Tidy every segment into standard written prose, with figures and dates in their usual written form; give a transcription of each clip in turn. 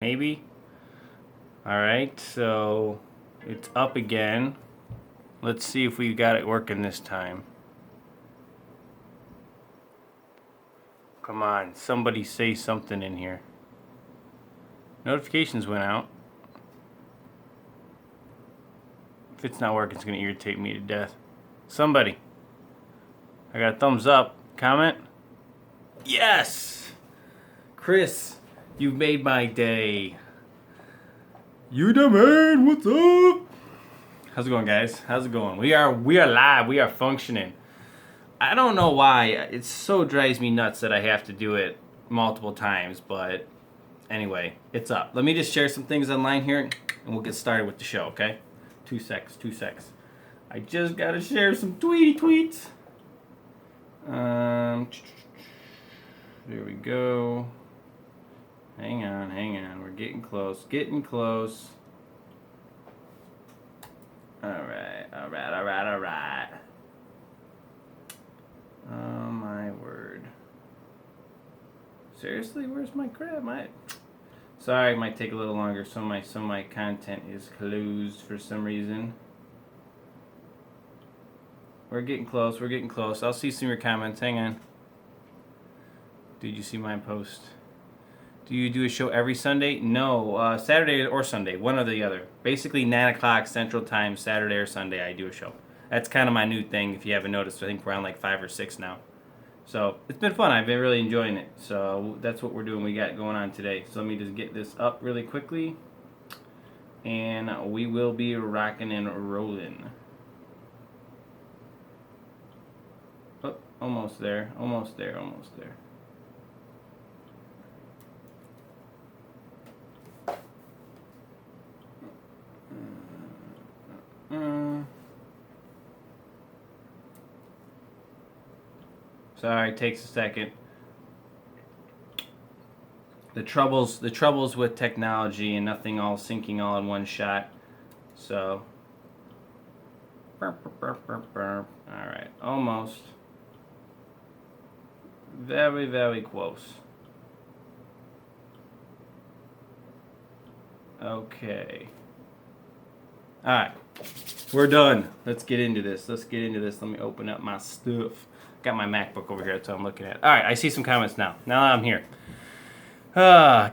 Maybe. Alright, so it's up again. Let's see if we got it working this time. Come on, somebody say something in here. Notifications went out. If it's not working, it's going to irritate me to death. Somebody. I got a thumbs up. Comment. Yes! Chris, you've made my day. You the man, what's up? How's it going, guys? How's it going? We are live. We are functioning. I don't know why. It so drives me nuts that I have to do it multiple times, but anyway, it's up. Let me just share some things online here, and we'll get started with the show, okay? 2 secs. I just gotta share some tweets. There we go. Hang on. We're getting close. All right. Oh my word. Seriously, where's my crap? Sorry, it might take a little longer. Some of my content is closed for some reason. We're getting close. I'll see some of your comments. Hang on. Did you see my post? Do you do a show every Sunday? No, Saturday or Sunday, one or the other. Basically 9 o'clock Central Time, Saturday or Sunday, I do a show. That's kind of my new thing, if you haven't noticed. I think we're on like 5 or 6 now. So it's been fun. I've been really enjoying it. So that's what we're doing. We got going on today. So let me just get this up really quickly, and we will be rocking and rolling. Oh, almost there. Sorry, it takes a second. The troubles with technology and nothing all syncing all in one shot. So, all right, almost. Very close. Okay. All right, we're done. Let's get into this. Let me open up my stuff. Got my MacBook over here, that's what I'm looking at. All right, I see some comments now. Now that I'm here.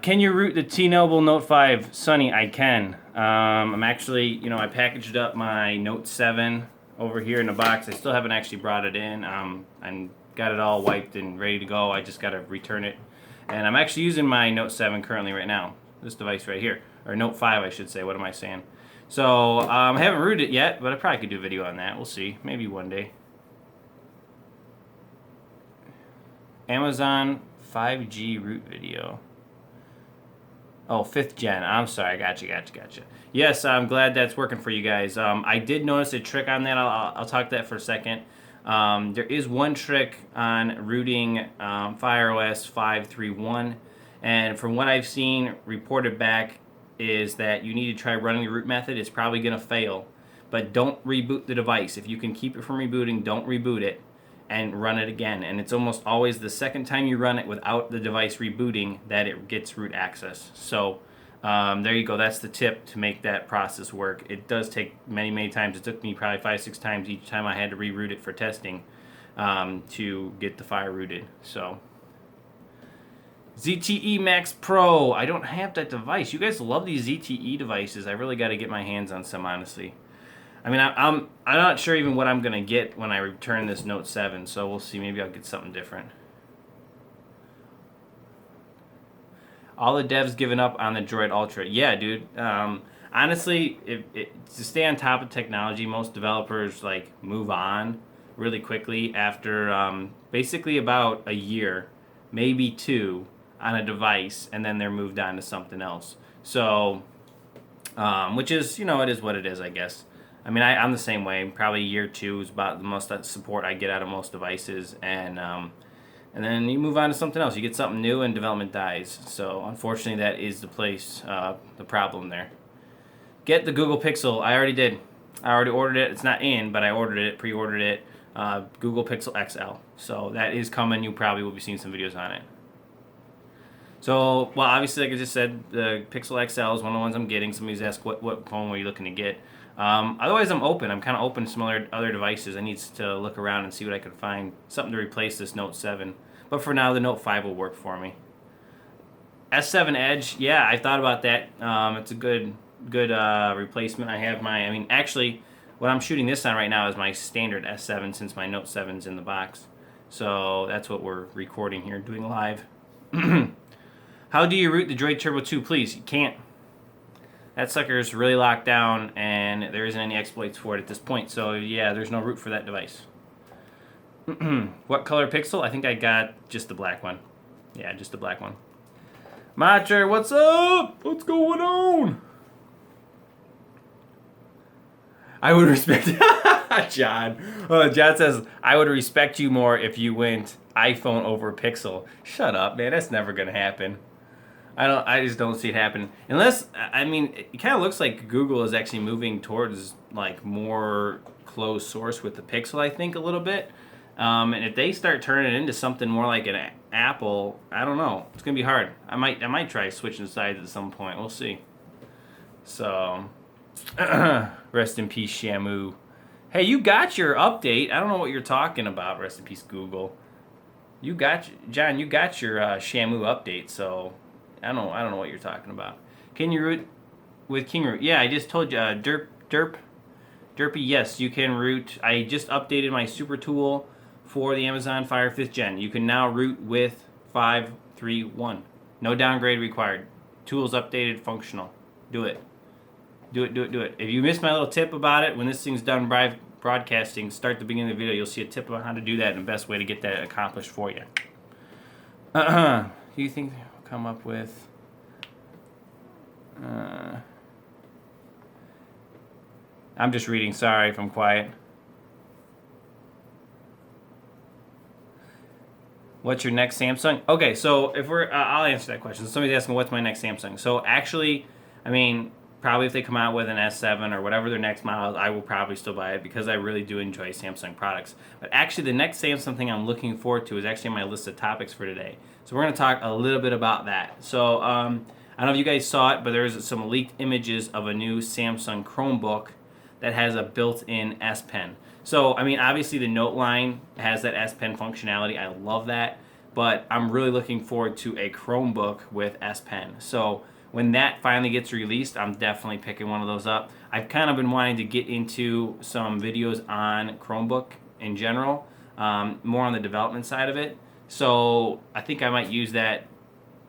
Can you root the T-Mobile Note 5? Sonny, I can. I'm actually, I packaged up my Note 7 over here in a box. I still haven't actually brought it in. And got it all wiped and ready to go. I just got to return it. And I'm actually using my Note 7 currently right now. This device right here. Or Note 5, I should say. What am I saying? So, I haven't rooted it yet, but I probably could do a video on that. We'll see. Maybe one day. Amazon 5G root video. Oh, 5th gen. I'm sorry. Gotcha. Yes, I'm glad that's working for you guys. I did notice a trick on that. I'll talk that for a second. There is one trick on rooting FireOS 5.3.1, and from what I've seen reported back is that you need to try running the root method. It's probably going to fail, but don't reboot the device. If you can keep it from rebooting, don't reboot it and run it again. And it's almost always the second time you run it without the device rebooting that it gets root access. So there you go. That's the tip to make that process work. It does take many times. It took me probably 5-6 times each time I had to reroute it for testing to get the fire rooted. So ZTE Max Pro. I don't have that device. You guys love these ZTE devices. I really got to get my hands on some, honestly. I mean, I'm not sure even what I'm going to get when I return this Note 7, so we'll see. Maybe I'll get something different. All the devs given up on the Droid Ultra. Yeah, dude. Honestly, to stay on top of technology, most developers move on really quickly after basically about a year, maybe 2, on a device, and then they're moved on to something else. So, which is, it is what it is, I guess. I mean, I'm the same way. Probably year 2 is about the most support I get out of most devices, and then you move on to something else. You get something new, and development dies. So, unfortunately, that is the problem there. Get the Google Pixel. I already did. I already ordered it. It's not in, but I ordered it, pre-ordered it. Google Pixel XL. So that is coming. You probably will be seeing some videos on it. So, well, obviously, like I just said, the Pixel XL is one of the ones I'm getting. Somebody's asked, what phone were you looking to get? Otherwise, I'm open. I'm kind of open to some other devices. I need to look around and see what I can find. Something to replace this Note 7. But for now, the Note 5 will work for me. S7 Edge, yeah, I thought about that. It's a good replacement. Actually, what I'm shooting this on right now is my standard S7 since my Note 7's in the box. So that's what we're recording here, doing live. How do you root the Droid Turbo 2? Please, you can't. That sucker's really locked down, and there isn't any exploits for it at this point. So yeah, there's no root for that device. What color Pixel? I think I got just the black one. Yeah, just the black one. Matcher, what's up? What's going on? I would respect John. John says, I would respect you more if you went iPhone over Pixel. Shut up, man. That's never gonna happen. I just don't see it happening. Unless, I mean, it kind of looks like Google is actually moving towards like more closed source with the Pixel, I think, a little bit. And if they start turning it into something more like an Apple, I don't know. It's gonna be hard. I might try switching sides at some point. We'll see. So, rest in peace, Shamu. Hey, you got your update. I don't know what you're talking about. Rest in peace, Google. John. You got your Shamu update. So, I don't know what you're talking about. Can you root with King Root? Yeah, I just told you. Derpy. Yes, you can root. I just updated my super tool for the Amazon Fire 5th Gen. You can now root with 5.3.1. No downgrade required. Tools updated, functional. Do it. Do it. If you missed my little tip about it, when this thing's done broadcasting, start the beginning of the video. You'll see a tip about how to do that and the best way to get that accomplished for you. Do you think they'll come up with... I'm just reading. Sorry if I'm quiet. What's your next Samsung? Okay, so if I'll answer that question. Somebody's asking what's my next Samsung. So actually, I mean, probably if they come out with an S7 or whatever their next model is, I will probably still buy it because I really do enjoy Samsung products. But actually, the next Samsung thing I'm looking forward to is actually on my list of topics for today. So we're going to talk a little bit about that. So I don't know if you guys saw it, but there's some leaked images of a new Samsung Chromebook that has a built-in S Pen. So, I mean, obviously the Note line has that S Pen functionality. I love that. But I'm really looking forward to a Chromebook with S Pen. So when that finally gets released, I'm definitely picking one of those up. I've kind of been wanting to get into some videos on Chromebook in general, more on the development side of it. So I think I might use that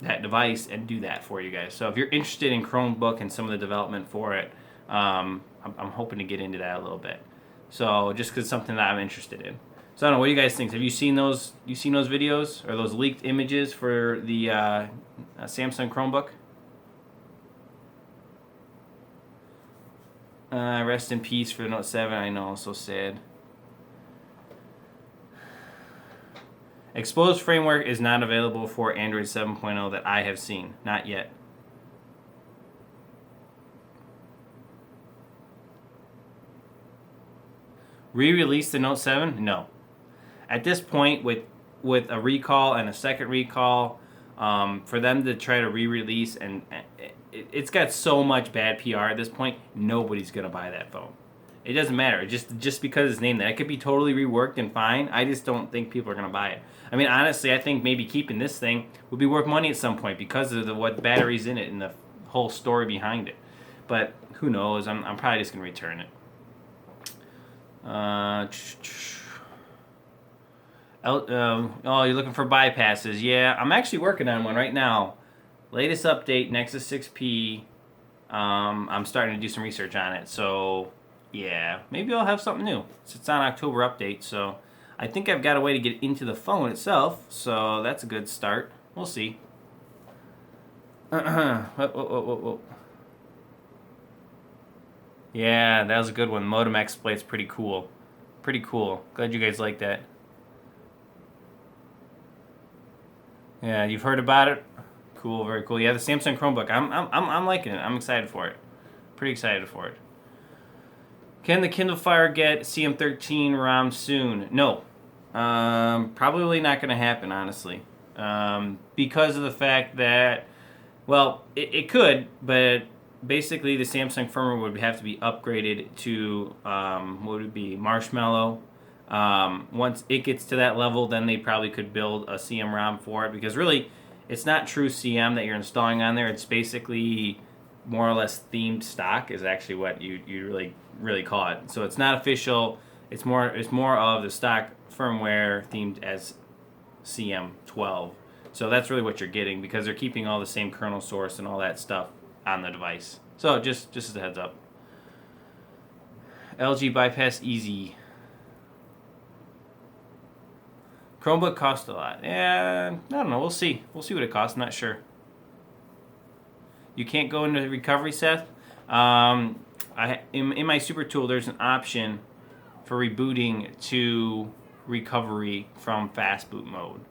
device and do that for you guys. So if you're interested in Chromebook and some of the development for it, I'm hoping to get into that a little bit. So just because it's something that I'm interested in. So I don't know, what do you guys think? Have you seen those? You seen those videos or those leaked images for the Samsung Chromebook? Rest in peace for the Note 7. I know, so sad. Exposed framework is not available for Android 7.0 that I have seen. Not yet. Re-release the Note 7? No. At this point, with a recall and a second recall, for them to try to re-release, and it's got so much bad PR at this point, nobody's going to buy that phone. It doesn't matter. Just because it's named that. It could be totally reworked and fine. I just don't think people are going to buy it. I mean, honestly, I think maybe keeping this thing would be worth money at some point because of what battery's in it and the whole story behind it. But who knows? I'm probably just going to return it. Oh, you're looking for bypasses. Yeah, I'm actually working on one right now. Latest update, Nexus 6P. I'm starting to do some research on it. So, yeah, maybe I'll have something new. It's on October update, so I think I've got a way to get into the phone itself. So that's a good start. We'll see. Whoa. Yeah, that was a good one. Modem exploit's pretty cool. Pretty cool. Glad you guys like that. Yeah, you've heard about it? Cool, very cool. Yeah, the Samsung Chromebook. I'm liking it. I'm excited for it. Pretty excited for it. Can the Kindle Fire get CM13 ROM soon? No. Probably not going to happen, honestly. because of the fact that, well, it could, but basically the Samsung firmware would have to be upgraded to what would it be, Marshmallow. Once it gets to that level, then they probably could build a CM ROM for it, because really it's not true CM that you're installing on there. It's basically more or less themed stock is actually what you really call it. So it's not official. It's more of the stock firmware themed as CM12. So that's really what you're getting, because they're keeping all the same kernel source and all that stuff on the device. So just as a heads up. LG bypass easy. Chromebook cost a lot. Yeah, I don't know. We'll see. We'll see what it costs. I'm not sure. You can't go into recovery, Seth. In my super tool, there's an option for rebooting to recovery from fast boot mode.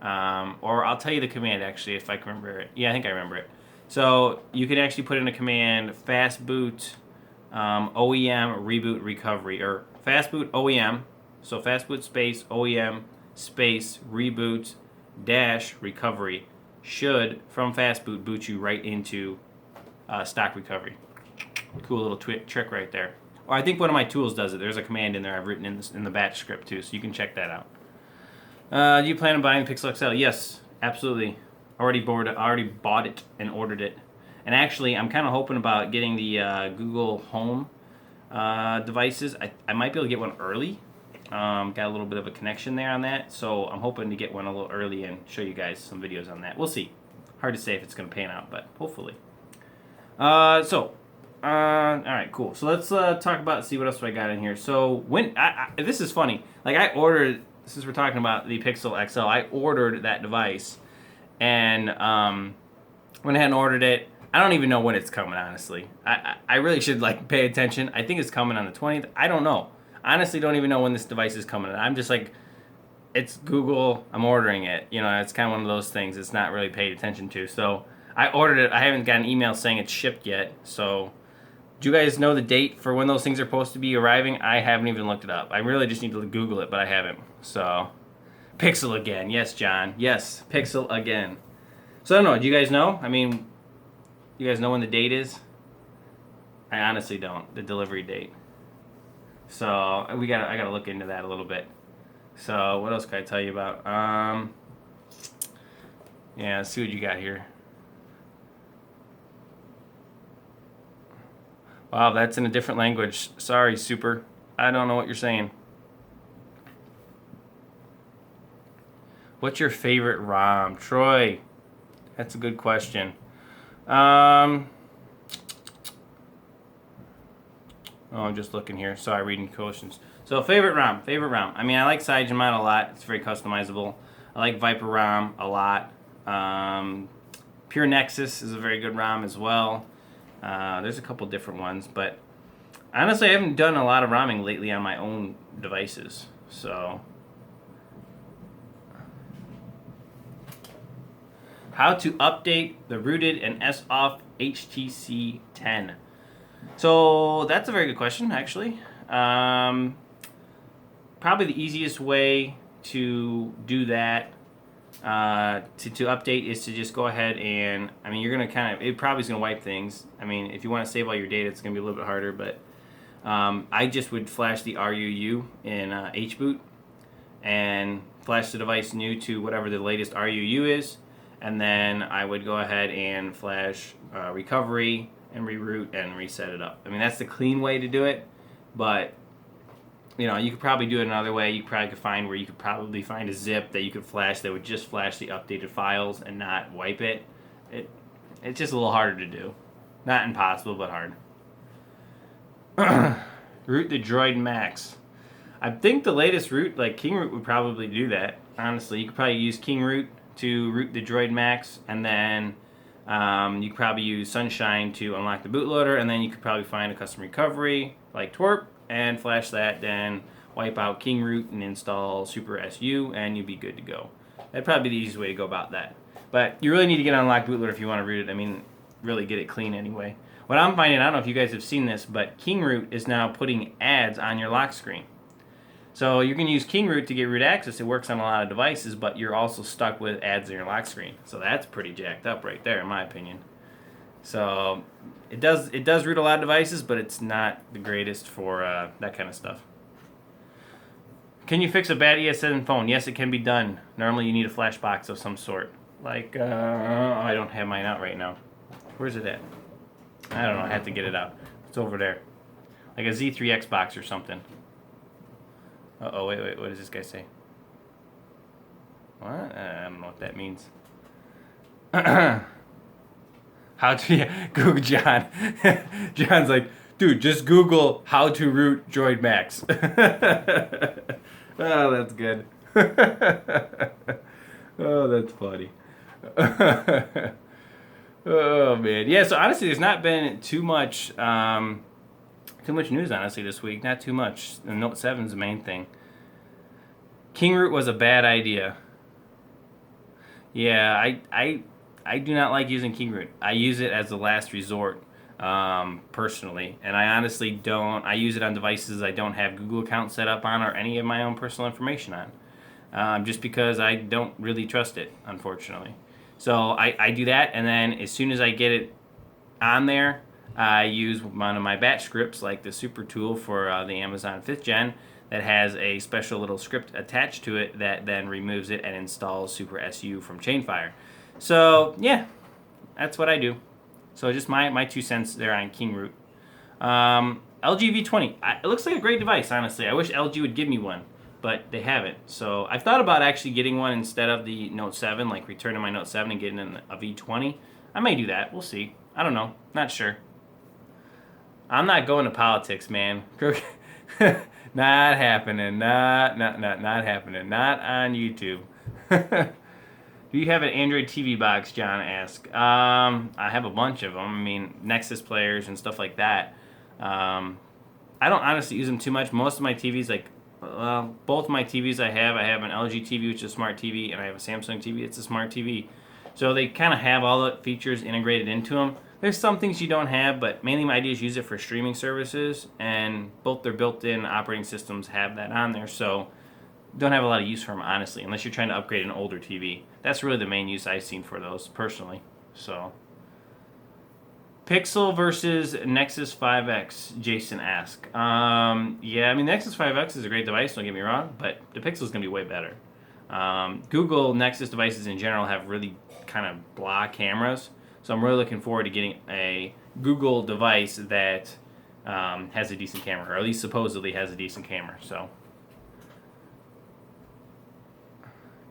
Or I'll tell you the command, actually, if I can remember it. Yeah, I think I remember it. So you can actually put in a command, fastboot OEM reboot recovery, or fastboot OEM. So fastboot space OEM space reboot dash recovery should, from fastboot, boot you right into stock recovery. Cool little trick right there. Or I think one of my tools does it. There's a command in there I've written in the batch script too, so you can check that out. Do you plan on buying Pixel XL? Yes, absolutely. Already bought it and ordered it. And actually, I'm kind of hoping about getting the Google Home devices. I might be able to get one early. Got a little bit of a connection there on that, so I'm hoping to get one a little early and show you guys some videos on that. We'll see. Hard to say if it's going to pan out, but hopefully. All right, cool. So let's talk about, see what else I got in here. So when this is funny. Like, I ordered, since we're talking about the Pixel XL, I ordered that device, and went ahead and ordered it. I don't even know when it's coming, honestly. I really should pay attention. I think it's coming on the 20th. I don't know. Honestly, don't even know when this device is coming. I'm just like, it's Google, I'm ordering it. You know, it's kind of one of those things it's not really paid attention to. So I ordered it. I haven't got an email saying it's shipped yet. So do you guys know the date for when those things are supposed to be arriving? I haven't even looked it up. I really just need to Google it, but I haven't. So Pixel again. Yes, John. Yes, Pixel again. So I don't know. Do you guys know? I mean, you guys know when the date is? I honestly don't. The delivery date. So I gotta look into that a little bit. So what else can I tell you about? Yeah, let's see what you got here. Wow, that's in a different language. Sorry, Super. I don't know what you're saying. What's your favorite ROM? Troy, that's a good question. Oh, I'm just looking here. Sorry, reading questions. So favorite ROM. I mean, I like CyanogenMod a lot. It's very customizable. I like Viper ROM a lot. Pure Nexus is a very good ROM as well. There's a couple different ones, but honestly, I haven't done a lot of ROMing lately on my own devices. So, how to update the rooted and S-off HTC 10? So that's a very good question, actually. Probably the easiest way to do that, to update, is to just go ahead and, I mean, you're going to it probably is going to wipe things. I mean, if you want to save all your data, it's going to be a little bit harder, but I just would flash the RUU in HBoot and flash the device new to whatever the latest RUU is, and then I would go ahead and flash recovery and reroute and reset it up. I mean, that's the clean way to do it, but you know, you could probably do it another way. You probably could find where you could probably find a zip that you could flash that would just flash the updated files and not wipe it. It's just a little harder to do. Not impossible, but hard. Root the Droid Max. I think the latest root, like KingRoot, would probably do that. Honestly, you could probably use KingRoot to root the Droid Max, and then you could probably use Sunshine to unlock the bootloader, and then you could probably find a custom recovery like Twerp and flash that, then wipe out KingRoot and install Super SU, and you'd be good to go. That'd probably be the easiest way to go about that. But you really need to get an unlocked bootloader if you want to root it. I mean, really get it clean anyway. What I'm finding, I don't know if you guys have seen this, but KingRoot is now putting ads on your lock screen. So you can use King Root to get root access. It works on a lot of devices, but you're also stuck with ads in your lock screen. So that's pretty jacked up right there, in my opinion. So it does root a lot of devices, but it's not the greatest for that kind of stuff. Can you fix a bad ESN phone? Yes, it can be done. Normally you need a flash box of some sort. Like, I don't have mine out right now. Where's it at? I don't know. I have to get it out. It's over there. Like a Z3X box or something. Uh-oh, wait. What does this guy say? What? I don't know what that means. How to... Google John. John's like, dude, just Google how to root Droid Max. Oh, that's good. Oh, that's funny. Oh, man. Yeah, so honestly, there's not been too much news, honestly, this week. Not too much. The Note 7 is the main thing. King Root was a bad idea. Yeah, I do not like using King Root. I use it as the last resort, personally. And I honestly don't. I use it on devices I don't have Google account set up on or any of my own personal information on. Just because I don't really trust it, unfortunately. So I do that, and then as soon as I get it on there, I use one of my batch scripts, like the super tool for the Amazon 5th Gen, that has a special little script attached to it that then removes it and installs Super SU from Chainfire. So, yeah, that's what I do. So just my 2 cents there on King Root. LG V20. It looks like a great device, honestly. I wish LG would give me one, but they haven't. So I've thought about actually getting one instead of the Note 7, like returning my Note 7 and getting a V20. I may do that. We'll see. I don't know. Not sure. I'm not going to politics, man. Not happening. Not happening. Not on YouTube. Do you have an Android TV box, John asked. I have a bunch of them. I mean, Nexus players and stuff like that. I don't honestly use them too much. Most of my TVs, both my TVs I have an LG TV, which is a smart TV, and I have a Samsung TV, it's a smart TV. So they kind of have all the features integrated into them. There's some things you don't have, but mainly my idea is use it for streaming services, and both their built-in operating systems have that on there, so don't have a lot of use for them, honestly, unless you're trying to upgrade an older TV. That's really the main use I've seen for those, personally. So, Pixel versus Nexus 5X, Jason asked. Yeah, I mean, Nexus 5X is a great device, don't get me wrong, but the Pixel is going to be way better. Google Nexus devices in general have really kind of blah cameras, so I'm really looking forward to getting a Google device that has a decent camera, or at least supposedly has a decent camera. So,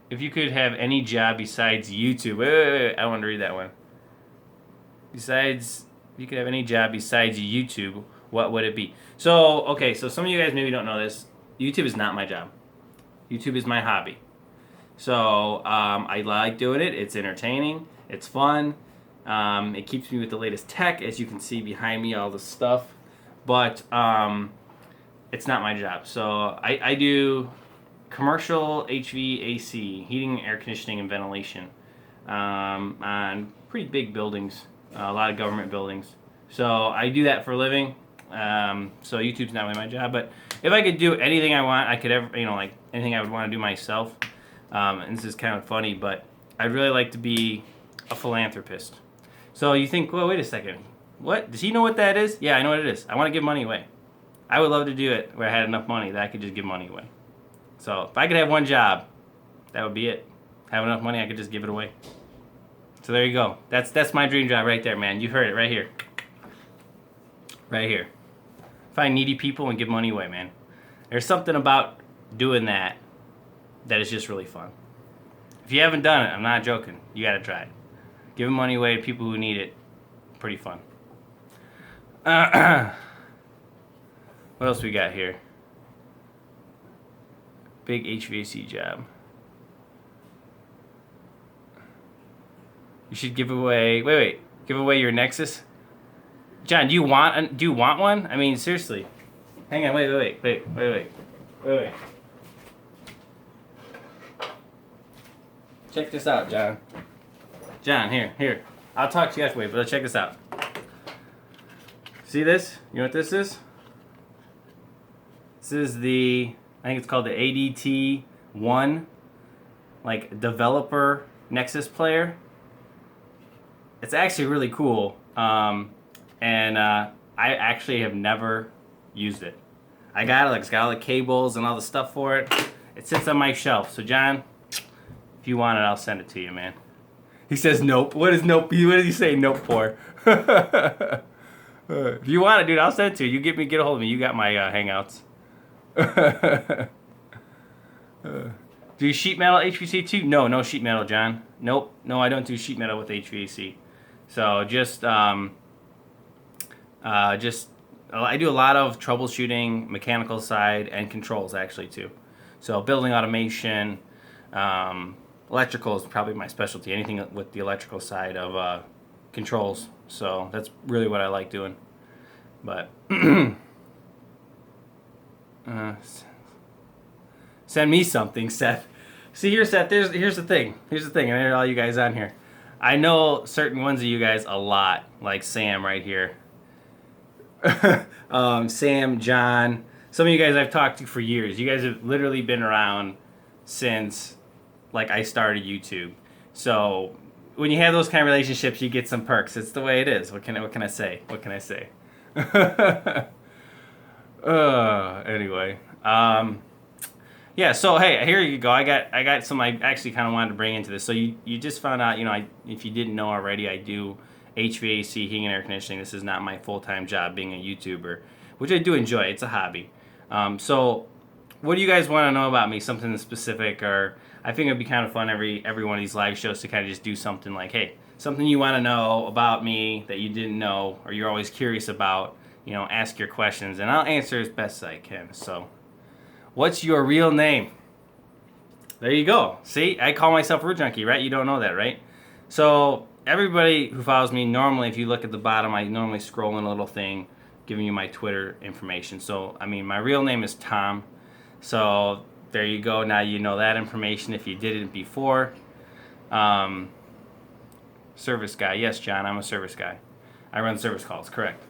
if you could have any job besides YouTube, wait, I want to read that one. If you could have any job besides YouTube, what would it be? So, okay, so some of you guys maybe don't know this. YouTube is not my job. YouTube is my hobby. So, I like doing it. It's entertaining. It's fun. It keeps me with the latest tech, as you can see behind me, all the stuff. But it's not my job. So, I do commercial HVAC, heating, air conditioning, and ventilation on pretty big buildings, a lot of government buildings. So I do that for a living. So YouTube's not really my job, but if I could do anything I want, I could ever, like anything I would want to do myself. And this is kind of funny, but I'd really like to be a philanthropist. So you think, well, wait a second. What? Does he know what that is? Yeah, I know what it is. I want to give money away. I would love to do it where I had enough money that I could just give money away. So if I could have one job, that would be it. Have enough money, I could just give it away. So there you go. That's my dream job right there, man. You heard it right here. Right here. Find needy people and give money away, man. There's something about doing that is just really fun. If you haven't done it, I'm not joking. You got to try it. Giving money away to people who need it, pretty fun. What else we got here? Big HVAC job. You should give away. Wait. Give away your Nexus. John, do you want one? I mean, seriously. Hang on. Wait. Check this out, John. John, here. I'll talk to you afterwards, but check this out. See this? You know what this is? This is the I think it's called the ADT1, like developer Nexus player. It's actually really cool, and I actually have never used it. I got it, like it's got all the cables and all the stuff for it. It sits on my shelf. So John, if you want it, I'll send it to you, man. He says nope. What is nope? What does he say nope for? If you want it, dude, I'll send it to you. You get a hold of me. You got my Hangouts. Do you sheet metal HVAC too? No sheet metal, John. Nope. No, I don't do sheet metal with HVAC. So just I do a lot of troubleshooting, mechanical side, and controls actually too. So building automation, electrical is probably my specialty. Anything with the electrical side of controls. So that's really what I like doing. But send me something, Seth. See here, Seth. Here's the thing. And all you guys on here. I know certain ones of you guys a lot, like Sam right here. Sam, John. Some of you guys I've talked to for years. You guys have literally been around since like I started YouTube. So when you have those kind of relationships, you get some perks. It's the way it is. What can I say? Anyway. Yeah, so hey, here you go. I got some I actually kind of wanted to bring into this. So you just found out, if you didn't know already, I do HVAC, heating and air conditioning. This is not my full-time job being a YouTuber, which I do enjoy. It's a hobby. So what do you guys want to know about me? Something specific, or I think it'd be kind of fun every one of these live shows to kind of just do something like, hey, something you want to know about me that you didn't know or you're always curious about, ask your questions and I'll answer as best I can. So what's your real name? There you go. See, I call myself Rootjunky, right? You don't know that, right? So everybody who follows me, normally if you look at the bottom, I normally scroll in a little thing giving you my Twitter information. So, my real name is Tom. So there you go. Now you know that information if you didn't before. Service guy. Yes, John, I'm a service guy. I run service calls, correct.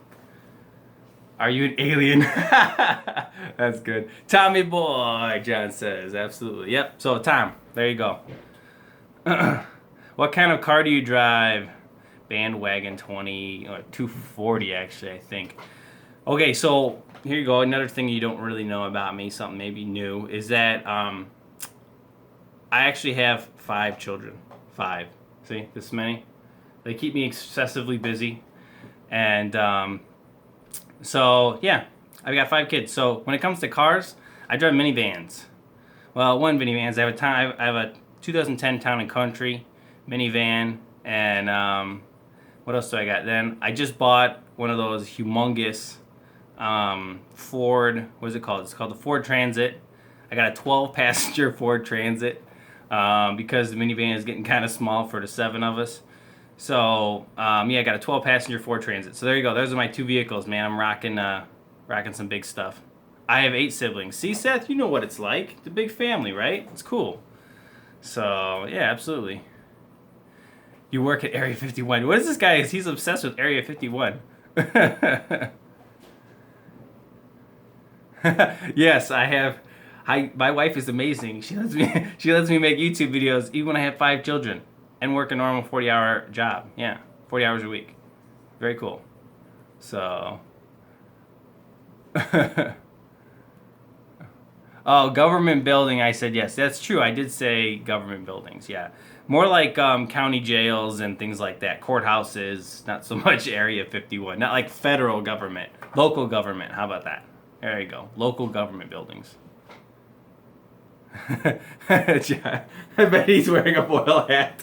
Are you an alien? That's good. Tommy boy, John says. Absolutely. Yep. So, Tom, there you go. What kind of car do you drive? Bandwagon 20 or 240, actually, I think. Okay, so here you go. Another thing you don't really know about me, something maybe new, is that I actually have 5 children. 5. See, this many? They keep me excessively busy. And so, yeah, I've got 5 kids. So when it comes to cars, I drive minivans. Well, one minivans. I have a 2010 Town and Country minivan, and what else do I got? Then I just bought one of those humongous Ford. What is it called? It's called the Ford Transit. I got a 12-passenger Ford Transit because the minivan is getting kind of small for the 7 of us. So, I got a 12-passenger Ford Transit. So there you go. Those are my 2 vehicles, man. I'm rocking some big stuff. I have 8 siblings. See, Seth, you know what it's like. It's a big family, right? It's cool. So, yeah, absolutely. You work at Area 51. What is this guy? He's obsessed with Area 51. Yes, I have. My wife is amazing. She lets me make YouTube videos even when I have 5 children. And work a normal 40-hour job. Yeah, 40 hours a week. Very cool. So. Oh, government building, I said yes. That's true. I did say government buildings, yeah. More like county jails and things like that. Courthouses, not so much Area 51. Not like federal government. Local government, how about that? There you go. Local government buildings. John, I bet he's wearing a boil hat.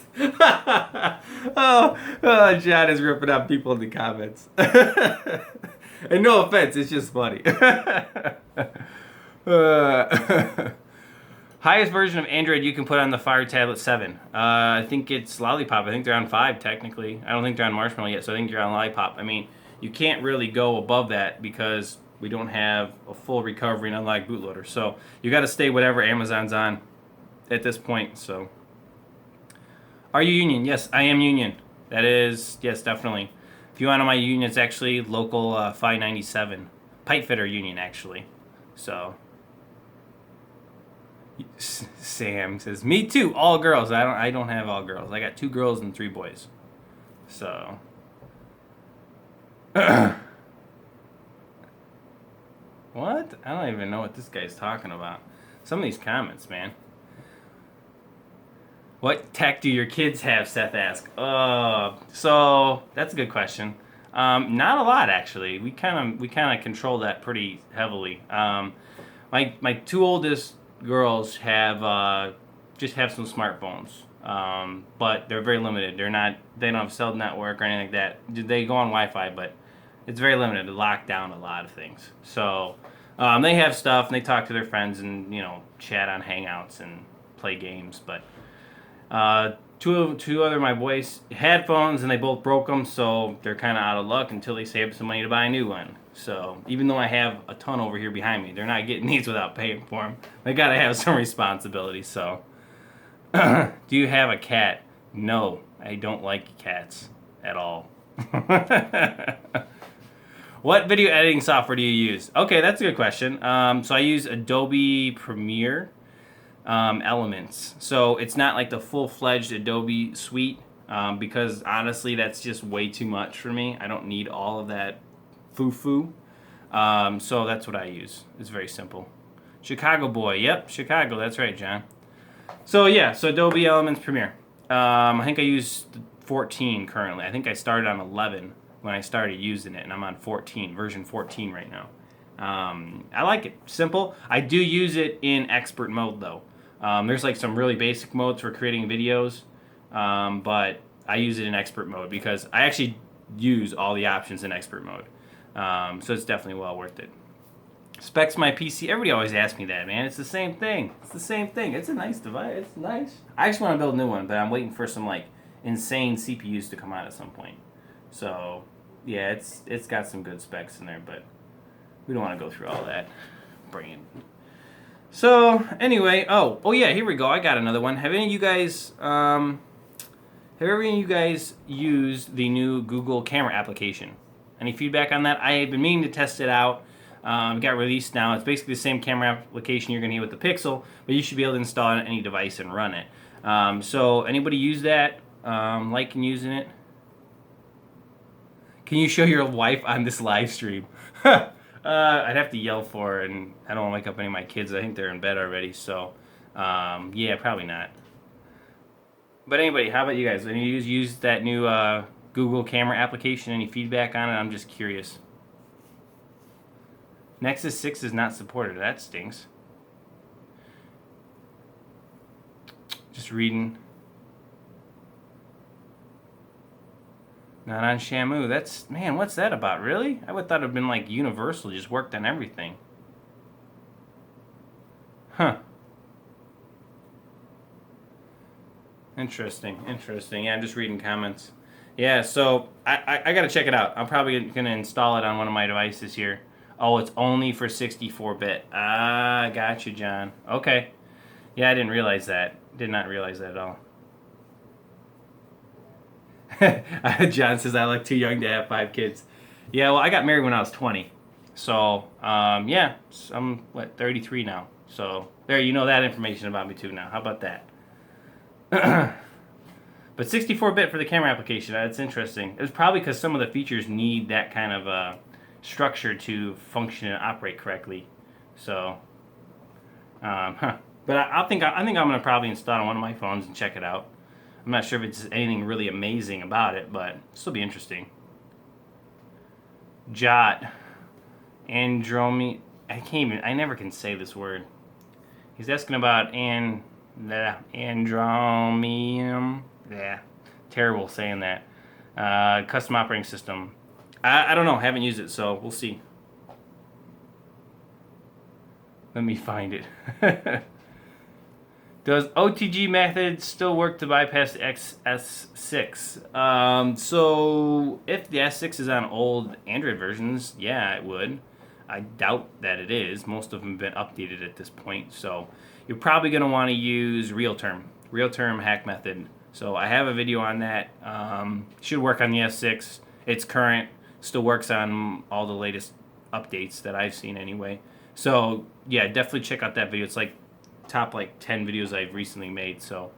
oh, John is ripping up people in the comments. And no offense, it's just funny. Highest version of Android you can put on the Fire Tablet 7. I think it's Lollipop. I think they're on 5 technically. I don't think they're on Marshmallow yet, so I think you're on Lollipop. You can't really go above that because we don't have a full recovery and unlike bootloader. So you got to stay whatever Amazon's on at this point. So, are you union? Yes, I am union. That is, yes, definitely. If you want to my union, it's actually local 597 pipe fitter union actually. So Sam says, "Me too. All girls. I don't have all girls. I got 2 girls and 3 boys." So. What? I don't even know what this guy's talking about. Some of these comments, man. What tech do your kids have? Seth asked. So that's a good question. Not a lot, actually. We kind of control that pretty heavily. My 2 oldest girls have just have some smartphones, but they're very limited. They don't have cell network or anything like that. They go on Wi-Fi, but it's very limited. To lock down a lot of things. So they have stuff and they talk to their friends and chat on Hangouts and play games. But two other of my boys had phones and they both broke them, so they're kind of out of luck until they save some money to buy a new one. So even though I have a ton over here behind me, they're not getting these without paying for them. They gotta have some responsibility. So, do you have a cat? No, I don't like cats at all. What video editing software do you use? Okay, that's a good question. So I use Adobe Premiere Elements. So it's not like the full-fledged Adobe suite because honestly, that's just way too much for me. I don't need all of that foo-foo. So that's what I use. It's very simple. Chicago boy. Yep, Chicago. That's right, John. So yeah, so Adobe Elements Premiere. I think I use 14 currently. I think I started on 11 when I started using it, and I'm on 14, version 14 right now. I like it. Simple. I do use it in expert mode, though. There's like some really basic modes for creating videos, but I use it in expert mode because I actually use all the options in expert mode. So it's definitely well worth it. Specs my PC. Everybody always asks me that, man. It's the same thing. It's the same thing. It's a nice device. It's nice. I just want to build a new one, but I'm waiting for some like insane CPUs to come out at some point. So yeah, it's got some good specs in there, but we don't want to go through all that. Bring it. So anyway, oh yeah, here we go. I got another one. Have any of you guys used the new Google camera application? Any feedback on that? I have been meaning to test it out. It got released now. It's basically the same camera application you're going to get with the Pixel, but you should be able to install it on any device and run it. So anybody use that? Liking using it? Can you show your wife on this live stream? I'd have to yell for her, and I don't want to wake up any of my kids. I think they're in bed already, so yeah, probably not. But anybody, how about you guys? Any of you use that new Google camera application? Any feedback on it? I'm just curious. Nexus 6 is not supported. That stinks. Just reading. Not on Shamu. That's, man, what's that about? Really? I would have thought it would have been like universal, just worked on everything. Huh. Interesting. Yeah, I'm just reading comments. Yeah, so I got to check it out. I'm probably going to install it on one of my devices here. Oh, it's only for 64-bit. Ah, gotcha, John. Okay. Yeah, I didn't realize that. Did not realize that at all. John says, I look too young to have 5 kids. Yeah, well, I got married when I was 20. So, yeah, I'm, 33 now. So, there, you know that information about me too now. How about that? But 64-bit for the camera application, that's interesting. It was probably because some of the features need that kind of structure to function and operate correctly. So, But I think I'm gonna probably install it on one of my phones and check it out. I'm not sure if it's anything really amazing about it, but it'll still be interesting. Jot. Andromi. I never can say this word. He's asking about Andromium. Yeah. Terrible saying that. Custom operating system. I don't know. Haven't used it, so we'll see. Let me find it. Does OTG method still work to bypass the S6? So if the S6 is on old Android versions, yeah, it would. I doubt that it is. Most of them have been updated at this point. So you're probably going to want to use real-term hack method. So I have a video on that. Should work on the S6. It's current. Still works on all the latest updates that I've seen anyway. So yeah, definitely check out that video. It's like top like 10 videos I've recently made, so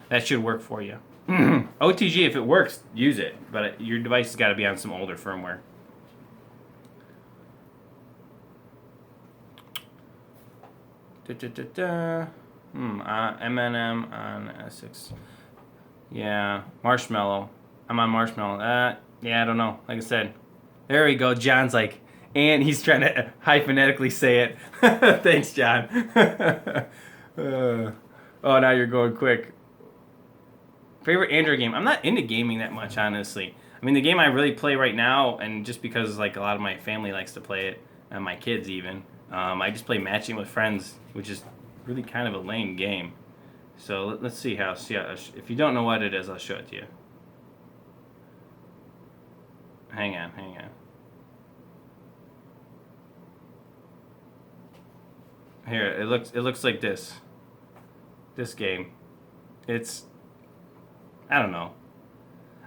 that should work for you. OTG, if it works, use it, but your device has got to be on some older firmware. M&M on S6. Yeah, Marshmallow. I'm on Marshmallow. Yeah, I don't know. Like I said, there we go. John's like, and he's trying to phonetically say it. Thanks, John. Oh, now you're going quick. Favorite Android game? I'm not into gaming that much, honestly. I mean, the game I really play right now, and just because like a lot of my family likes to play it, and my kids even, I just play Matching with Friends, which is really kind of a lame game. So let's see how. If you don't know what it is, I'll show it to you. Hang on. Here, it looks like this. This game. It's, I don't know.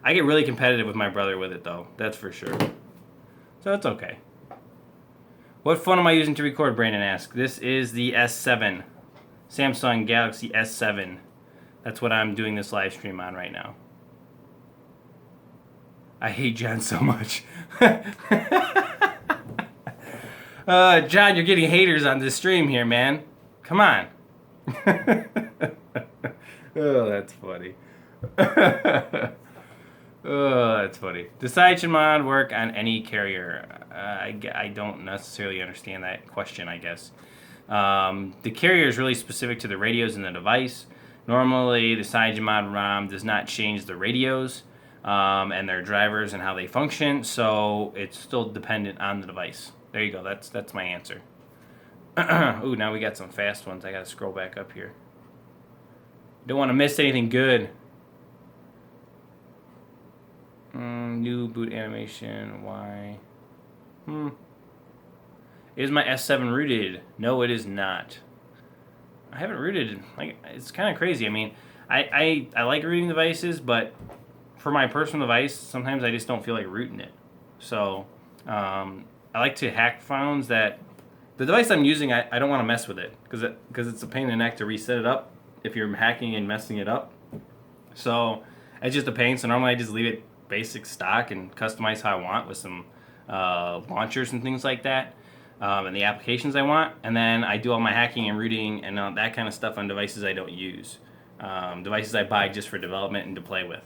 I get really competitive with my brother with it though. That's for sure. So it's okay. What phone am I using to record? Brandon asked. This is the S7. Samsung Galaxy S7. That's what I'm doing this live stream on right now. I hate John so much. John, you're getting haters on this stream here, man. Come on. Oh, that's funny. Oh, that's funny. Does mod work on any carrier? I don't necessarily understand that question, I guess. The carrier is really specific to the radios in the device. Normally, the CyanogenMod ROM does not change the radios and their drivers and how they function, so it's still dependent on the device. There you go. That's my answer. Ooh, now we got some fast ones. I gotta scroll back up here. Don't want to miss anything good. New boot animation. Why? Is my S7 rooted? No, it is not. I haven't rooted. Like, it's kind of crazy. I mean, I like rooting devices, but for my personal device, sometimes I just don't feel like rooting it. So I like to hack phones that the device I'm using. I don't want to mess with it because it's a pain in the neck to reset it up if you're hacking and messing it up. So it's just a pain. So normally I just leave it basic stock and customize how I want with some launchers and things like that. And the applications I want, and then I do all my hacking and rooting and that kind of stuff on devices I don't use, devices I buy just for development and to play with.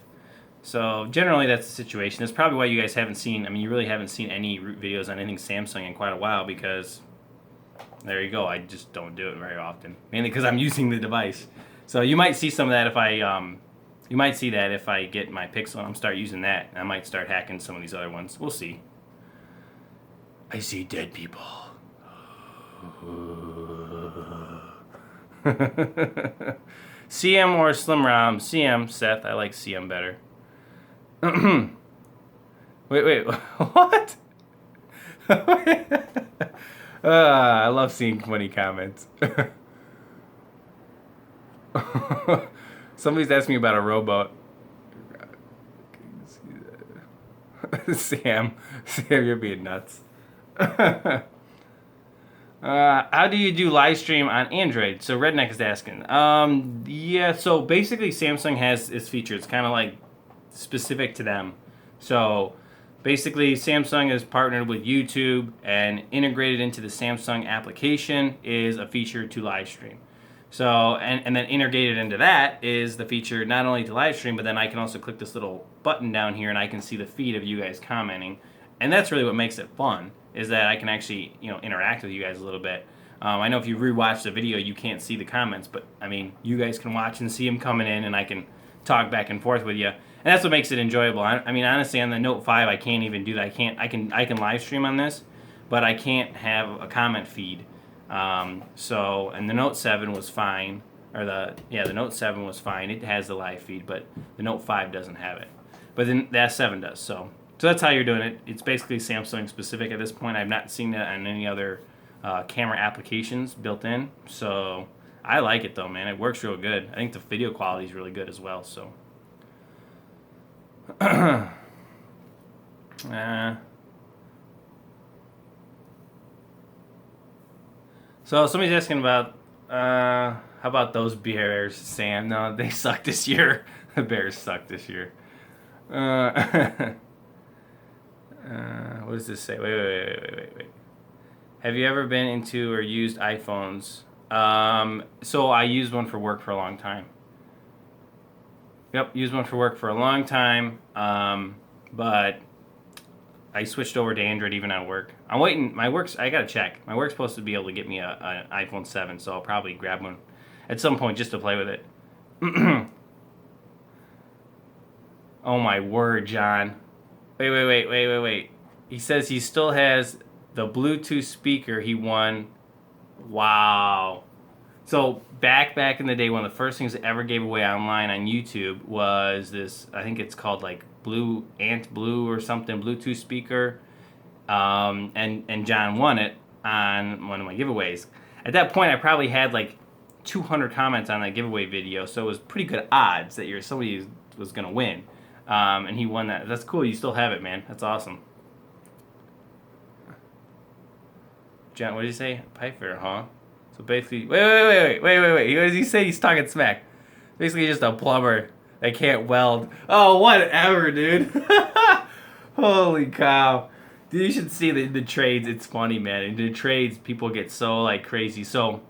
So generally that's the situation. That's probably why you guys haven't seen, you really haven't seen any root videos on anything Samsung in quite a while, because there you go, I just don't do it very often, mainly because I'm using the device. So you might see some of that if I get my Pixel and start using that. I might start hacking some of these other ones. We'll see. I see dead people. CM or Slim ROM? CM, Seth. I like CM better. Wait. What? I love seeing funny comments. Somebody's asking me about a robot. Sam, you're being nuts. How do you do live stream on Android? So Redneck is asking. Yeah, so basically Samsung has this feature. It's kind of like specific to them. So basically Samsung has partnered with YouTube, and integrated into the Samsung application is a feature to live stream. So, and then integrated into that is the feature not only to live stream, but then I can also click this little button down here and I can see the feed of you guys commenting. And that's really what makes it fun, is that I can actually, interact with you guys a little bit. I know if you rewatch the video, you can't see the comments, but you guys can watch and see them coming in, and I can talk back and forth with you. And that's what makes it enjoyable. Honestly, on the Note 5, I can't even do that. I can live stream on this, but I can't have a comment feed. And the Note 7 was fine, the Note 7 was fine. It has the live feed, but the Note 5 doesn't have it. But then the S7 does. So that's how you're doing it. It's basically Samsung specific at this point. I've not seen that on any other camera applications built in. So I like it though, man. It works real good. I think the video quality is really good as well. So. So somebody's asking about how How about those Bears, Sam? No, they suck this year. The Bears suck this year. What does this say? Wait. Have you ever been into or used iPhones? So I used one for work for a long time. Yep, used one for work for a long time. But I switched over to Android even at work. I'm waiting. I gotta check. My work's supposed to be able to get me an iPhone 7, so I'll probably grab one at some point just to play with it. Oh my word, John. Wait. He says he still has the Bluetooth speaker he won. Wow. So back in the day, one of the first things I ever gave away online on YouTube was this, I think it's called like Ant Blue or something, Bluetooth speaker. And John won it on one of my giveaways. At that point, I probably had like 200 comments on that giveaway video, so it was pretty good odds that somebody was gonna win. And he won that. That's cool. You still have it, man. That's awesome. John, what did he say? Pipe fitter, huh? So basically, wait. What does he say? He's talking smack. Basically, just a plumber that can't weld. Oh, whatever, dude. Holy cow. Dude, you should see the trades. It's funny, man. In the trades, people get so like crazy. So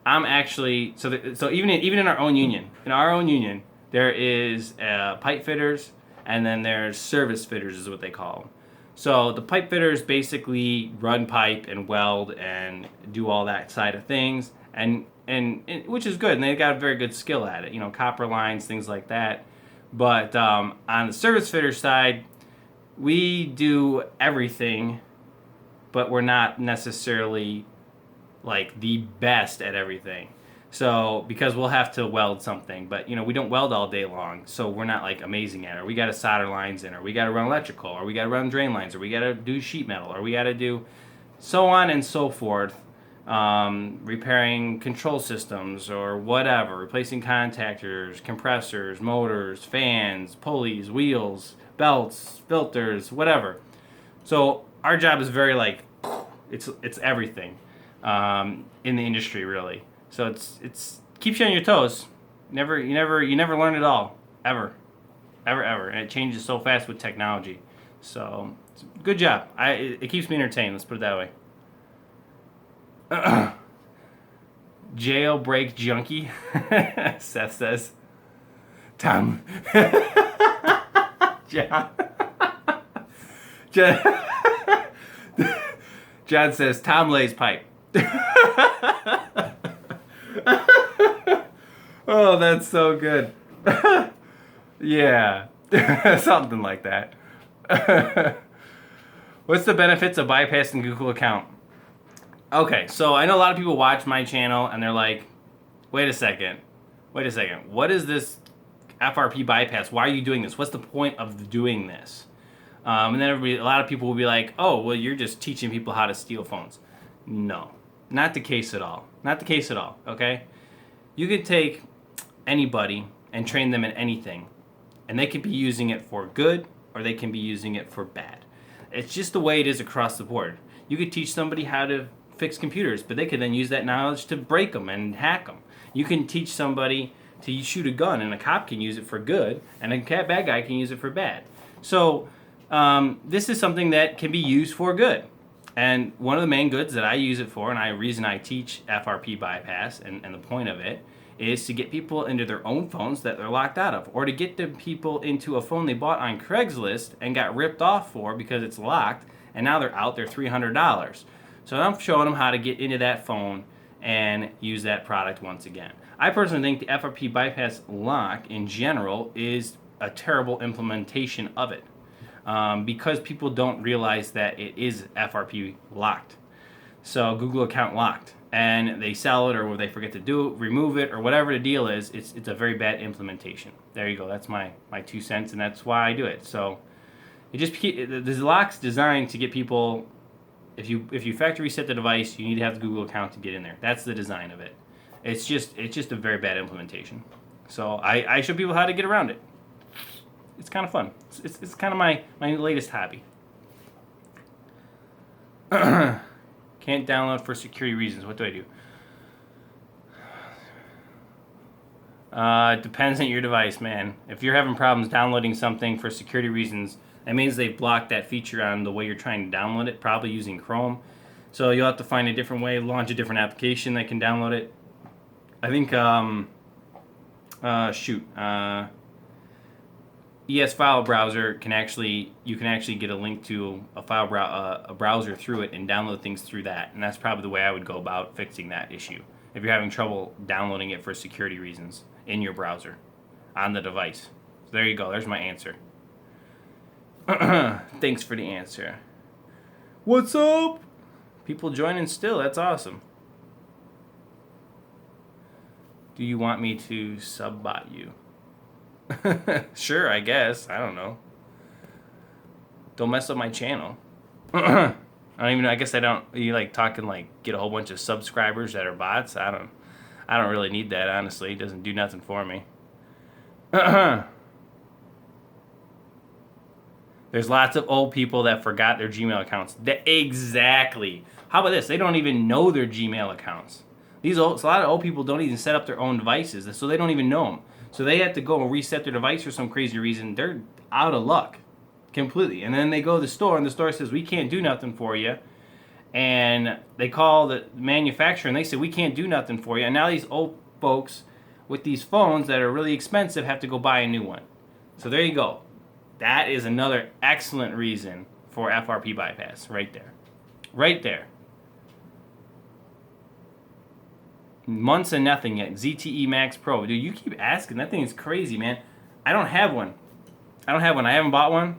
I'm actually so even in our own union, there is pipe fitters, and then there's service fitters, is what they call them. So the pipe fitters basically run pipe and weld and do all that side of things, and which is good, and they've got a very good skill at it. You know, copper lines, things like that. But on the service fitter side, we do everything, but we're not necessarily like the best at everything. So because we'll have to weld something, but you know, we don't weld all day long, so we're not like amazing at it. Or we got to solder lines in, or we got to run electrical, or we got to run drain lines, or we got to do sheet metal, or we got to do so on and so forth. Repairing control systems or whatever, replacing contactors, compressors, motors, fans, pulleys, wheels, belts, filters, whatever. So our job is very like it's everything in the industry, really. So it's keeps you on your toes. You never learn it all ever, and it changes so fast with technology. So good job. It keeps me entertained. Let's put it that way. Jailbreak junkie. Seth says. Tom. John says Tom lays pipe. Oh, that's so good. Yeah. Something like that. What's the benefits of bypassing Google account? Okay, so I know a lot of people watch my channel and they're like, wait a second. What is this FRP bypass? Why are you doing this? What's the point of doing this? And then a lot of people will be like, oh, well, you're just teaching people how to steal phones. No, not the case at all. Okay? You could take anybody and train them in anything, and they could be using it for good or they can be using it for bad. It's just the way it is across the board. You could teach somebody how to fix computers, but they could then use that knowledge to break them and hack them. You can teach somebody to shoot a gun, and a cop can use it for good, and a bad guy can use it for bad. So this is something that can be used for good. And one of the main goods that I use it for, and the reason I teach FRP bypass, and the point of it, is to get people into their own phones that they're locked out of, or to get the people into a phone they bought on Craigslist and got ripped off for because it's locked, and now they're out their $300. So I'm showing them how to get into that phone and use that product once again. I personally think the FRP bypass lock in general is a terrible implementation of it, because people don't realize that it is FRP locked. So Google account locked, and they sell it, or they forget to remove it, or whatever the deal is. It's a very bad implementation. There you go. That's my 2 cents, and that's why I do it. So the lock's designed to get people. If you factory reset the device, you need to have the Google account to get in there. That's the design of it. It's just a very bad implementation. So I show people how to get around it. It's kind of fun. It's kind of my latest hobby. Can't download for security reasons. What do I do? It depends on your device, man. If you're having problems downloading something for security reasons, that means they've blocked that feature on the way you're trying to download it, probably using Chrome. So you'll have to find a different way, launch a different application that can download it. I think, ES File Browser you can actually get a link to a browser through it and download things through that. And that's probably the way I would go about fixing that issue if you're having trouble downloading it for security reasons in your browser on the device. So there you go. There's my answer. Thanks for the answer. What's up? People joining still. That's awesome. Do you want me to subbot you? Sure, I guess. I don't know. Don't mess up my channel. I don't even know. I guess I don't. You like talking like get a whole bunch of subscribers that are bots? I don't really need that, honestly. It doesn't do nothing for me. There's lots of old people that forgot their Gmail accounts. Exactly. How about this? They don't even know their Gmail accounts. A lot of old people don't even set up their own devices, so they don't even know them. So they have to go and reset their device for some crazy reason. They're out of luck completely. And then they go to the store, and the store says, we can't do nothing for you. And they call the manufacturer, and they say, we can't do nothing for you. And now these old folks with these phones that are really expensive have to go buy a new one. So there you go. That is another excellent reason for FRP bypass right there. Right there. Months and nothing yet. ZTE Max Pro. Dude, you keep asking. That thing is crazy, man. I don't have one. I haven't bought one.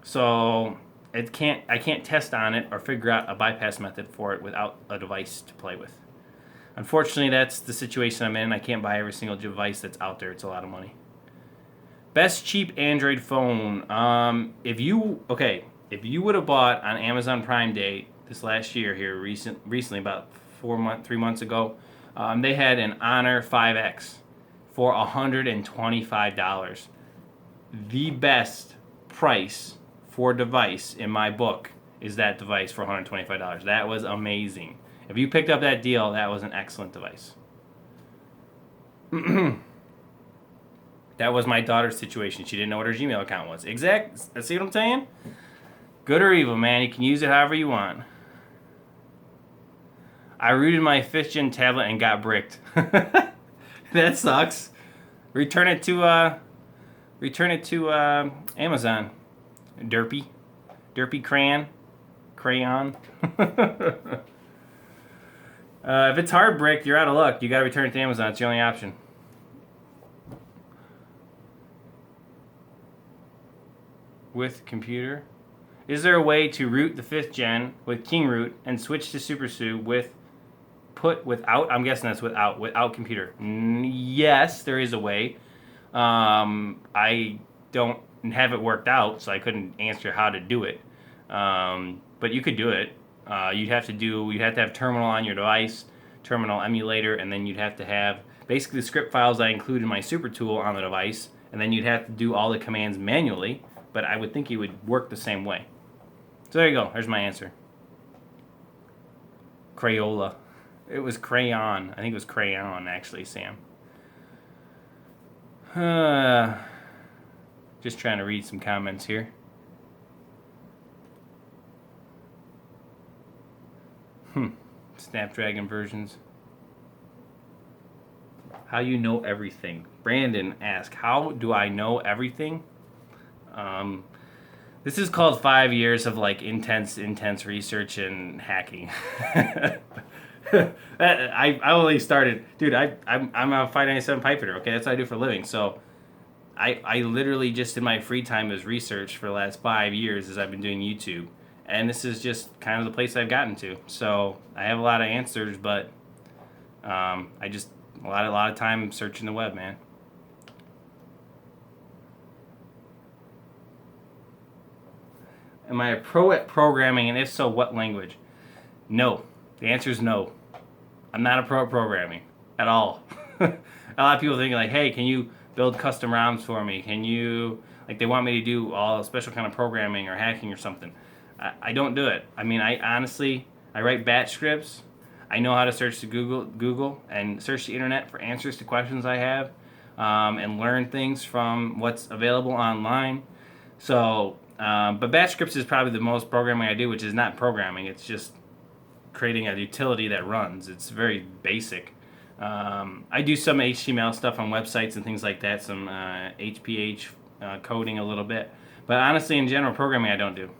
So I can't test on it or figure out a bypass method for it without a device to play with. Unfortunately, that's the situation I'm in. I can't buy every single device that's out there. It's a lot of money. Best cheap Android phone. If you would have bought on Amazon Prime Day this last year here recently about 3 months ago, they had an Honor 5X for $125. The best price for device in my book is that device for $125. That was amazing. If you picked up that deal, that was an excellent device. That was my daughter's situation. She didn't know what her Gmail account was. Exact. See what I'm saying? Good or evil, man. You can use it however you want. I rooted my 5th gen tablet and got bricked. That sucks. Return it to Amazon. Derpy crayon. If it's hard bricked, you're out of luck. You gotta return it to Amazon. It's the only option. With computer. Is there a way to root the 5th gen with King Root and switch to SuperSU without? I'm guessing that's without computer. Yes, there is a way. I don't have it worked out, so I couldn't answer how to do it. But you could do it. You'd have to have terminal on your device, terminal emulator, and then you'd have to have basically the script files I include in my super tool on the device, and then you'd have to do all the commands manually. But I would think it would work the same way. So there you go. There's my answer. Crayola. It was crayon. I think it was crayon, actually, Sam. Just trying to read some comments here. Snapdragon versions. How you know everything? Brandon asked, how do I know everything? This is called 5 years of like intense research and hacking. I only started, dude. I'm a 597 pipe fitter. Okay, that's what I do for a living. So I literally just in my free time is research for the last 5 years as I've been doing YouTube, and this is just kind of the place I've gotten to. So I have a lot of answers, but I just a lot of time searching the web, man. Am I a pro at programming, and if so, what language? No. The answer is no. I'm not a pro at programming at all. A lot of people think like, hey, can you build custom ROMs for me? Can you, like, they want me to do all special kind of programming or hacking or something. I don't do it. I mean, I honestly write batch scripts. I know how to search to Google and search the internet for answers to questions I have. and learn things from what's available online. So, but batch scripts is probably the most programming I do, which is not programming. It's just creating a utility that runs. It's very basic. I do some HTML stuff on websites and things like that, some HPH coding a little bit. But honestly, in general, programming I don't do.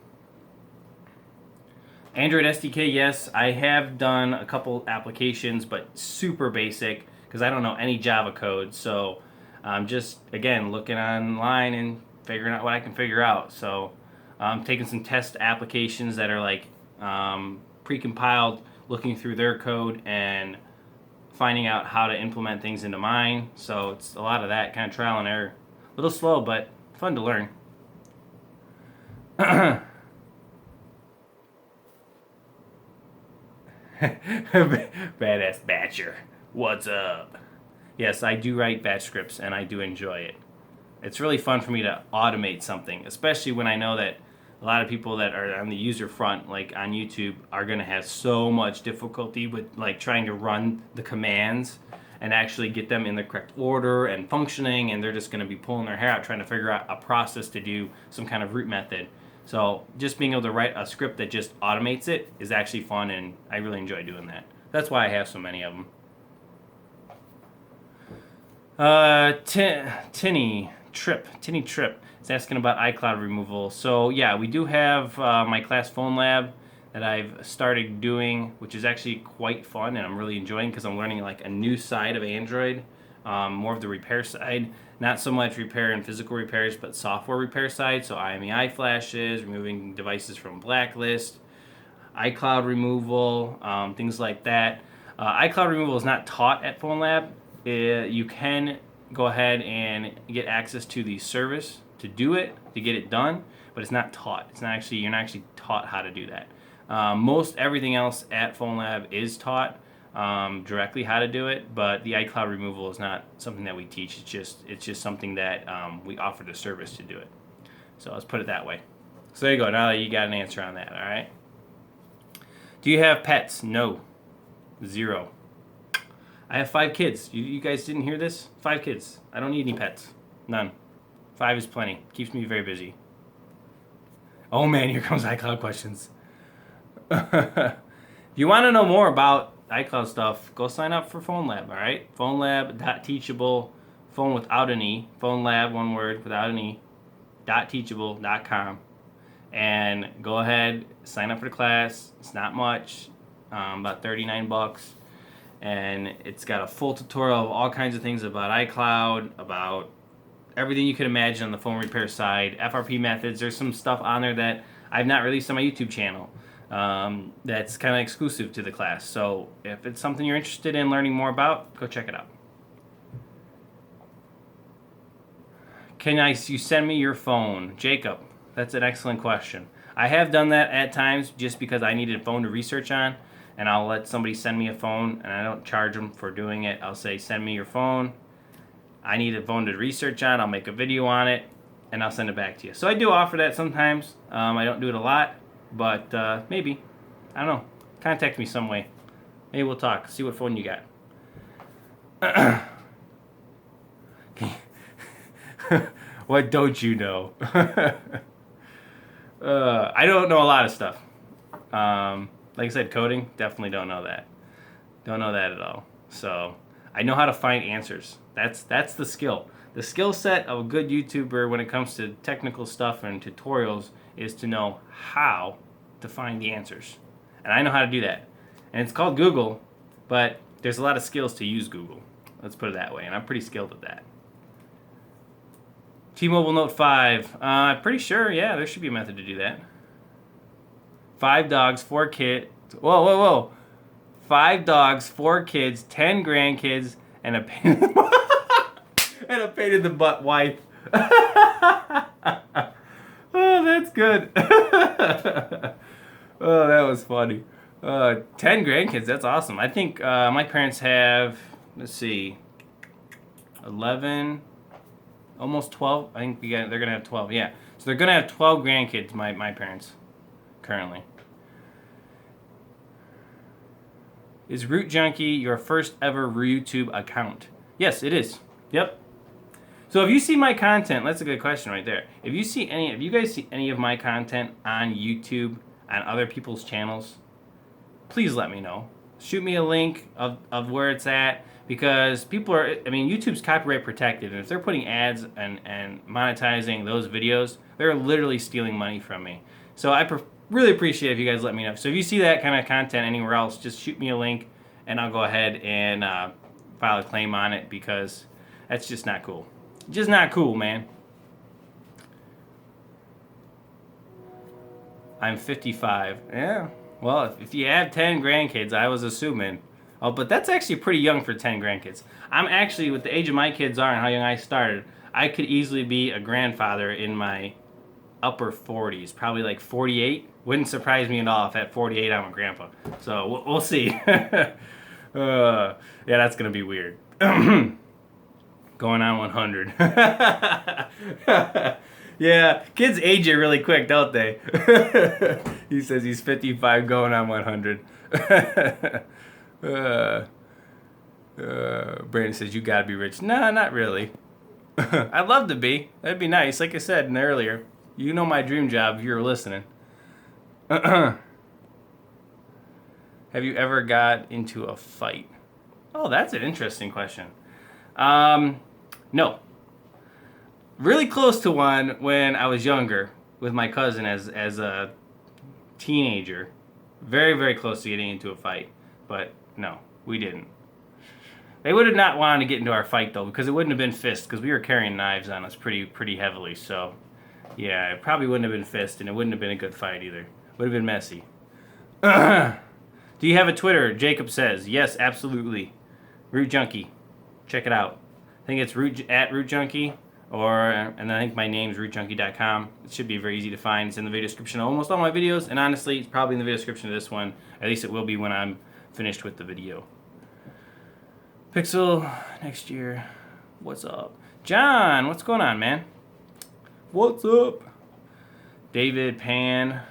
Android SDK, yes. I have done a couple applications, but super basic because I don't know any Java code. So I'm just, again, looking online and figuring out what I can figure out. So I'm taking some test applications that are like pre-compiled, looking through their code and finding out how to implement things into mine. So it's a lot of that kind of trial and error. A little slow, but fun to learn. Badass Batcher, what's up? Yes, I do write batch scripts and I do enjoy it. It's really fun for me to automate something, especially when I know that a lot of people that are on the user front, like on YouTube, are going to have so much difficulty with like trying to run the commands and actually get them in the correct order and functioning, and they're just going to be pulling their hair out trying to figure out a process to do some kind of root method. So just being able to write a script that just automates it is actually fun, and I really enjoy doing that. That's why I have so many of them. Tinny Trip is asking about iCloud removal. So yeah, we do have my class phone lab that I've started doing, which is actually quite fun and I'm really enjoying because I'm learning like a new side of Android, more of the repair side. Not so much repair and physical repairs, but software repair side. So IMEI flashes, removing devices from blacklist, iCloud removal, things like that. iCloud removal is not taught at Phone Lab. You can go ahead and get access to the service to do it, to get it done, but it's not taught. It's not actually, you're not actually taught how to do that. Most everything else at Phone Lab is taught directly how to do it, but the iCloud removal is not something that we teach. It's just something that we offer the service to do it. So let's put it that way. So there you go. Now that you got an answer on that, all right? Do you have pets? No. 0. I have 5 kids. You guys didn't hear this? 5 kids. I don't need any pets. None. 5 is plenty. Keeps me very busy. Oh man, here comes iCloud questions. If you want to know more about iCloud stuff, go sign up for Phone Lab, all right? phonelab.teachable, phone without an E, Phone Lab, one word, without an E, .teachable.com. And go ahead, sign up for the class. It's not much, about $39. And it's got a full tutorial of all kinds of things about iCloud, about everything you could imagine on the phone repair side, FRP methods. There's some stuff on there that I've not released on my YouTube channel that's kind of exclusive to the class. So if it's something you're interested in learning more about, go check it out. Can you send me your phone? Jacob, that's an excellent question. I have done that at times just because I needed a phone to research on. And I'll let somebody send me a phone, and I don't charge them for doing it. I'll say, send me your phone. I need a phone to research on. I'll make a video on it, and I'll send it back to you. So I do offer that sometimes. I don't do it a lot, but maybe. I don't know. Contact me some way. Maybe we'll talk. See what phone you got. What don't you know? I don't know a lot of stuff. Like I said, coding, definitely don't know that. Don't know that at all. So I know how to find answers. That's the skill. The skill set of a good YouTuber when it comes to technical stuff and tutorials is to know how to find the answers. And I know how to do that. And it's called Google, but there's a lot of skills to use Google. Let's put it that way. And I'm pretty skilled at that. T-Mobile Note 5. I'm pretty sure, yeah, there should be a method to do that. 5 dogs, 4 kids. Whoa. 5 dogs, 4 kids, 10 grandkids, and a pain in the butt wife. Oh, that's good. Oh, that was funny. 10 grandkids, that's awesome. I think my parents have, let's see, 11, almost 12. I think they're going to have 12, yeah. So they're going to have 12 grandkids, my parents, currently. Is Rootjunky your first ever YouTube account? Yes, it is. Yep. So if you see my content, that's a good question right there. If you guys see any of my content on YouTube, on other people's channels, please let me know. Shoot me a link of where it's at, because YouTube's copyright protected, and if they're putting ads and monetizing those videos, they're literally stealing money from me. So I really appreciate it if you guys let me know. So if you see that kind of content anywhere else, just shoot me a link, and I'll go ahead and file a claim on it, because that's just not cool. Just not cool, man. I'm 55. Yeah. Well, if you have 10 grandkids, I was assuming. Oh, but that's actually pretty young for 10 grandkids. I'm actually, with the age of my kids are and how young I started, I could easily be a grandfather in my upper 40s, probably like 48. Wouldn't surprise me at all if at 48 I'm a grandpa. So we'll see. Yeah, that's gonna be weird. Going on 100. Yeah, kids age it really quick, don't they? He says he's 55 going on 100. Brandon says, you gotta be rich. Nah, not really. I'd love to be. That'd be nice. Like I said earlier, you know my dream job if you're listening. Have you ever got into a fight? Oh, that's an interesting question. No. Really close to one when I was younger with my cousin as a teenager. Very, very close to getting into a fight. But no, we didn't. They would have not wanted to get into our fight, though, because it wouldn't have been fists, because we were carrying knives on us pretty heavily. So, yeah, it probably wouldn't have been fist, and it wouldn't have been a good fight either. Would have been messy. Do you have a Twitter? Jacob says. Yes, absolutely. Rootjunky. Check it out. I think it's at Rootjunky, and I think my name's rootjunky.com. It should be very easy to find. It's in the video description of almost all my videos, and honestly, it's probably in the video description of this one. At least it will be when I'm finished with the video. Pixel, next year. What's up? John, what's going on, man? What's up? David, Pan.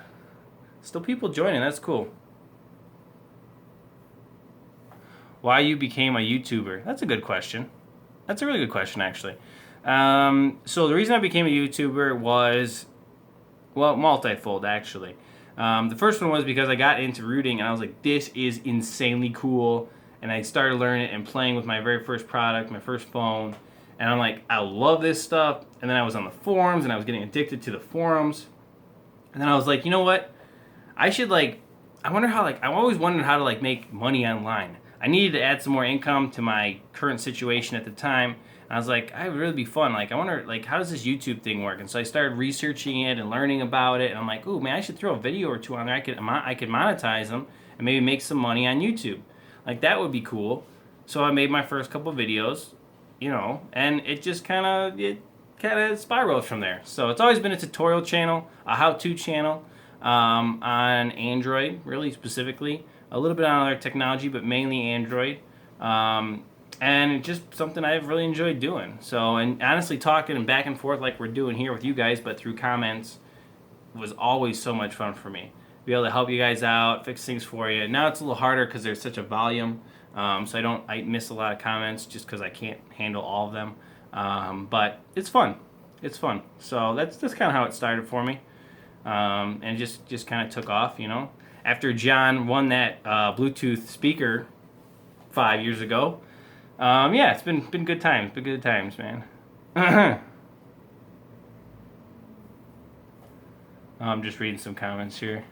Still people joining, that's cool. Why you became a YouTuber? That's a good question. That's a really good question, actually. So the reason I became a YouTuber was, well, multifold, actually. The first one was because I got into rooting, and I was like, this is insanely cool. And I started learning and playing with my very first product, my first phone. And I'm like, I love this stuff. And then I was on the forums, and I was getting addicted to the forums. And then I was like, you know what? I should, I wonder how, I always wondered how to, make money online. I needed to add some more income to my current situation at the time. And I was like, it would really be fun. I wonder, how does this YouTube thing work? And so I started researching it and learning about it. And I'm like, ooh, man, I should throw a video or two on there. I could monetize them and maybe make some money on YouTube. That would be cool. So I made my first couple videos, and it just kind of spiraled from there. So it's always been a tutorial channel, a how-to channel on Android, really specifically. A little bit on other technology, but mainly Android. And it's just something I've really enjoyed doing. So, and honestly, talking and back and forth like we're doing here with you guys, but through comments, was always so much fun for me. Be able to help you guys out, fix things for you. Now it's a little harder because there's such a volume, so I miss a lot of comments just because I can't handle all of them. But it's fun. It's fun. So that's kind of how it started for me, and it just kind of took off, After John won that Bluetooth speaker 5 years ago, yeah, it's been good times. Been good times, man. I'm just reading some comments here.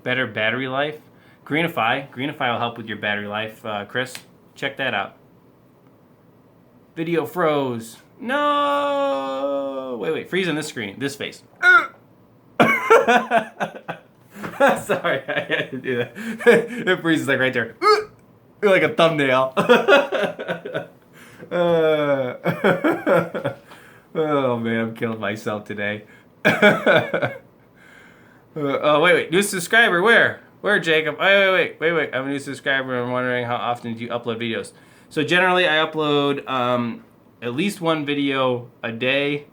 Better battery life. Greenify will help with your battery life, Chris. Check that out. Video froze. No! Wait, freeze on this screen. This face. Sorry, I had to do that. It freezes right there. Like a thumbnail. Oh man, I'm killing myself today. Oh wait, new subscriber. Where, Jacob? Wait. I'm a new subscriber. I'm wondering how often do you upload videos? So generally, I upload at least one video a day.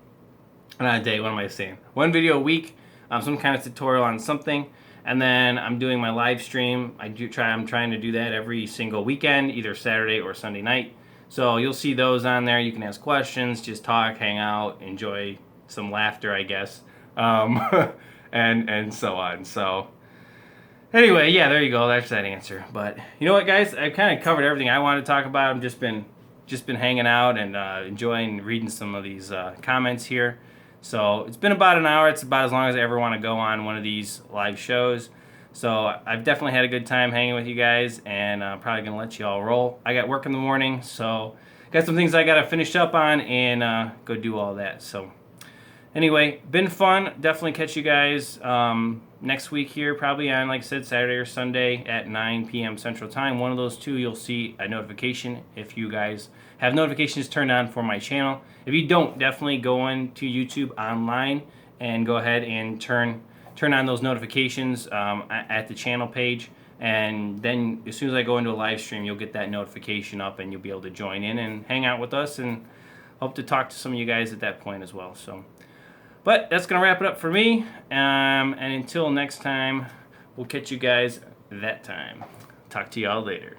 Not a day. What am I saying? One video a week. Some kind of tutorial on something. And then I'm doing my live stream. I'm trying to do that every single weekend, either Saturday or Sunday night. So you'll see those on there. You can ask questions, just talk, hang out, enjoy some laughter, I guess, and so on. So anyway, yeah, there you go. That's that answer. But you know what, guys? I've kind of covered everything I wanted to talk about. I've just been hanging out and enjoying reading some of these comments here. So it's been about an hour. It's about as long as I ever want to go on one of these live shows. So I've definitely had a good time hanging with you guys, and I'm probably going to let you all roll. I got work in the morning, so got some things I got to finish up on and go do all that. So anyway, been fun. Definitely catch you guys next week here, probably on, like I said, Saturday or Sunday at 9 p.m. Central Time. One of those two, you'll see a notification if you guys have notifications turned on for my channel. If you don't, definitely go into YouTube online and go ahead and turn on those notifications at the channel page. And then as soon as I go into a live stream, you'll get that notification up and you'll be able to join in and hang out with us, and hope to talk to some of you guys at that point as well. So, but that's going to wrap it up for me. And until next time, we'll catch you guys that time. Talk to y'all later.